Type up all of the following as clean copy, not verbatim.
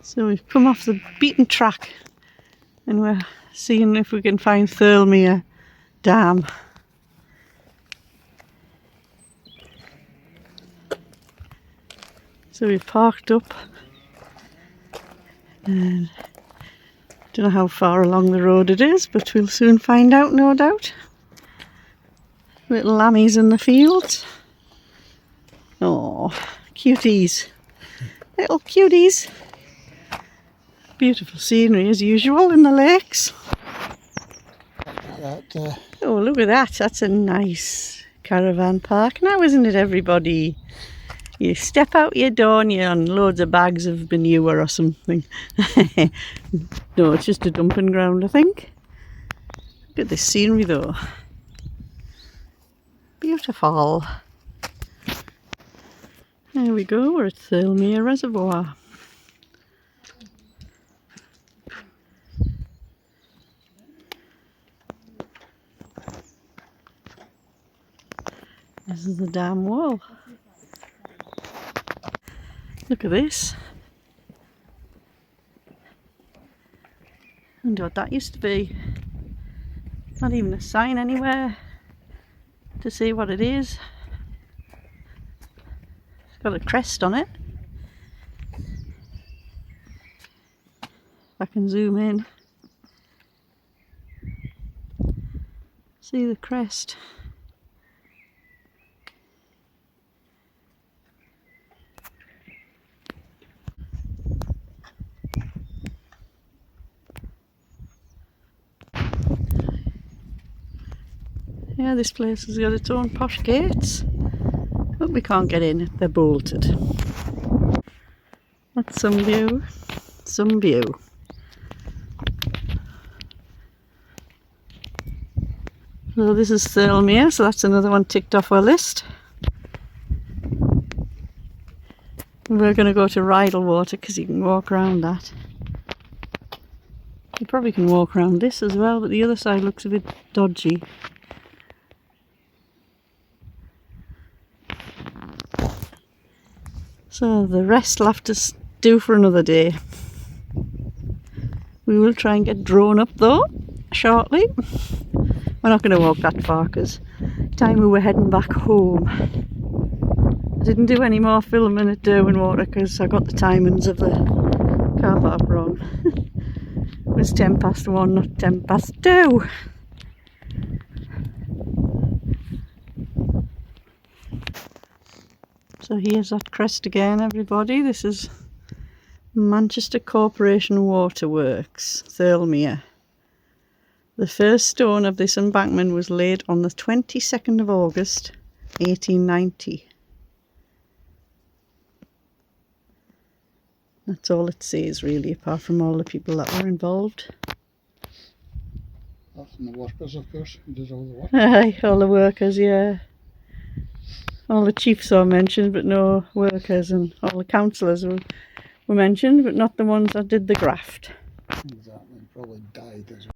So we've come off the beaten track and we're seeing if we can find Thirlmere Dam. So we've parked up and don't know how far along the road it is, but we'll soon find out, no doubt. Little lammies in the fields. Oh, cuties. Little cuties. Beautiful scenery as usual in the lakes. Oh, look at that. That's a nice caravan park now, isn't it, everybody? You step out your door and you're on loads of bags of manure or something. No, it's just a dumping ground, I think. Look at this scenery though. Beautiful. There we go, we're at Thirlmere Reservoir. This is the dam wall. Look at this. I wonder what that used to be. Not even a sign anywhere to say what it is. It's got a crest on it. If I can zoom in. See the crest. Yeah, this place has got its own posh gates, but we can't get in, they're bolted. That's some view, some view. So this is Thirlmere, so that's another one ticked off our list. We're going to go to Rydal Water because you can walk around that. You probably can walk around this as well, but the other side looks a bit dodgy. So the rest will have to do for another day. We will try and get drawn up though, shortly. We're not going to walk that far because time we were heading back home. I didn't do any more filming at Derwentwater because I got the timings of the car park wrong. It was 1:10, not 2:10. So here's that crest again, everybody. This is Manchester Corporation Waterworks, Thirlmere. The first stone of this embankment was laid on the 22nd of August, 1890. That's all it says really, apart from all the people that were involved. Apart from the workers, of course, who did all the work. Aye, all the workers, yeah. All the chiefs are mentioned, but no workers, and all the councillors were mentioned, but not the ones that did the graft. Exactly, probably died as well.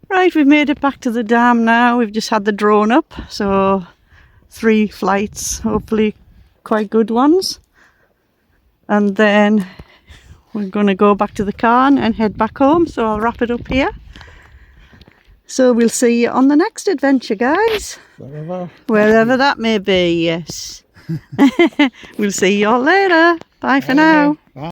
Right, we've made it back to the dam now. We've just had the drone up, so 3 flights, hopefully quite good ones. And then we're going to go back to the car and head back home, so I'll wrap it up here. So we'll see you on the next adventure, guys. Wherever that may be, yes. We'll see you all later. Bye for now. Bye.